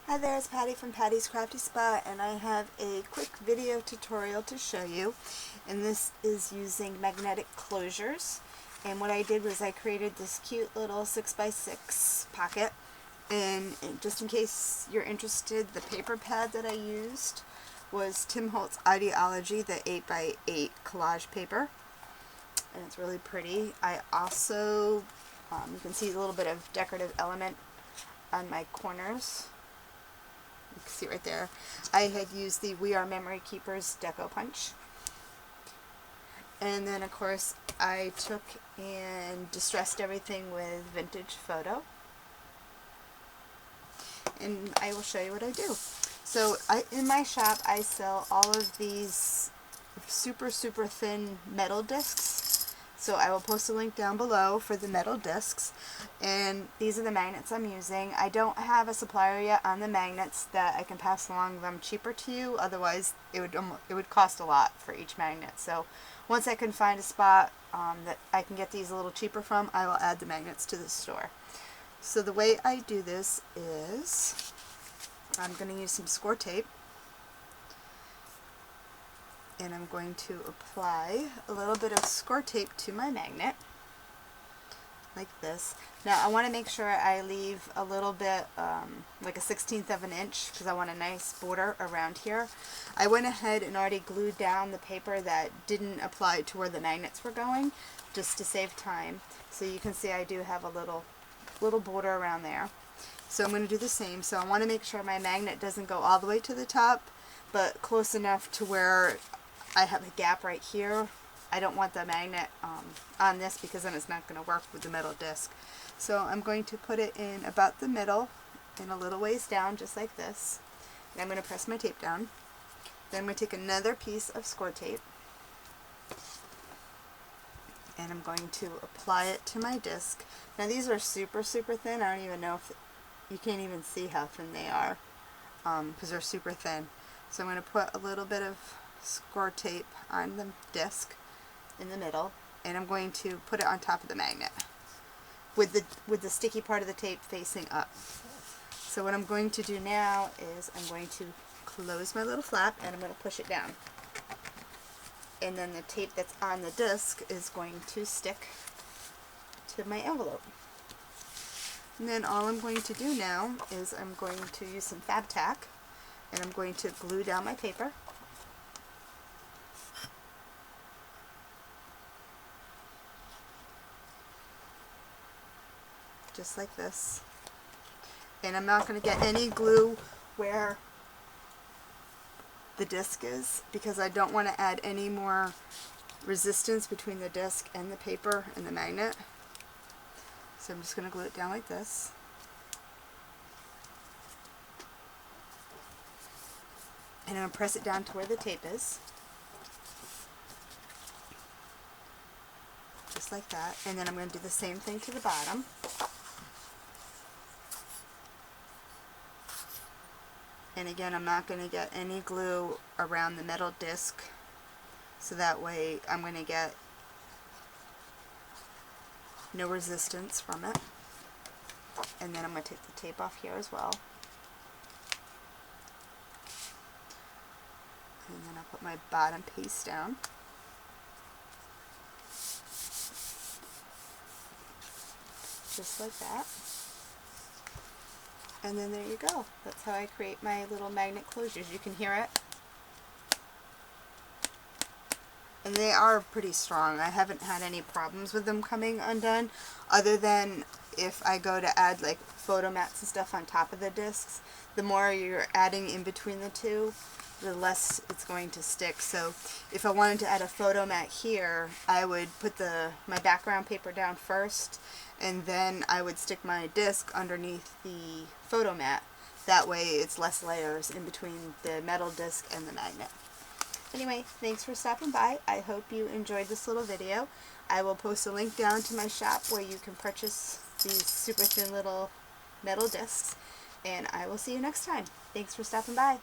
Hi there, it's Patty from Patty's Crafty Spot, and I have a quick video tutorial to show you. And this is using magnetic closures. And what I did was I created this cute little 6x6 pocket. And just in case you're interested, the paper pad that I used was Tim Holtz Ideology, the 8x8 collage paper. And it's really pretty. I also, you can see a little bit of decorative element on my corners. You can see it right there. I had used the We Are Memory Keepers Deco Punch. And then of course I took and distressed everything with Vintage Photo. And I will show you what I do. So in my shop I sell all of these super thin metal discs. So I will post a link down below for the metal discs, and these are the magnets I'm using. I don't have a supplier yet on the magnets that I can pass along them cheaper to you, otherwise it would cost a lot for each magnet. So once I can find a spot that I can get these a little cheaper from, I will add the magnets to the store. So the way I do this is I'm going to use some score tape. And I'm going to apply a little bit of score tape to my magnet, like this. Now I want to make sure I leave a little bit, like a 1/16 of an inch, because I want a nice border around here. I went ahead and already glued down the paper that didn't apply to where the magnets were going, just to save time. So you can see I do have a little border around there. So I'm going to do the same. So I want to make sure my magnet doesn't go all the way to the top, but close enough to where I have a gap right here. I don't want the magnet on this, because then it's not going to work with the metal disc. So I'm going to put it in about the middle and a little ways down, just like this. And I'm going to press my tape down. Then I'm going to take another piece of score tape and I'm going to apply it to my disc. Now these are super thin. I don't even know if you can't even see how thin they are, because they're super thin. So I'm going to put a little bit of score tape on the disc in the middle, and I'm going to put it on top of the magnet with the sticky part of the tape facing up. So what I'm going to do now is I'm going to close my little flap and I'm going to push it down, and then the tape that's on the disc is going to stick to my envelope. And then all I'm going to do now is I'm going to use some fab tack, and I'm going to glue down my paper. Just like this. And I'm not going to get any glue where the disc is, because I don't want to add any more resistance between the disc and the paper and the magnet. So I'm just going to glue it down like this. And I'm going to press it down to where the tape is. Just like that. And then I'm going to do the same thing to the bottom. And again, I'm not going to get any glue around the metal disc, so that way I'm going to get no resistance from it. And then I'm going to take the tape off here as well. And then I'll put my bottom piece down. Just like that. And then there you go. That's how I create my little magnet closures. You can hear it. And they are pretty strong. I haven't had any problems with them coming undone, other than if I go to add like photo mats and stuff on top of the discs. The more you're adding in between the two, the less it's going to stick. So if I wanted to add a photo mat here, I would put my background paper down first, and then I would stick my disc underneath the photo mat. That way it's less layers in between the metal disc and the magnet. Anyway, thanks for stopping by. I hope you enjoyed this little video. I will post a link down to my shop where you can purchase these super thin little metal discs, and I will see you next time. Thanks for stopping by.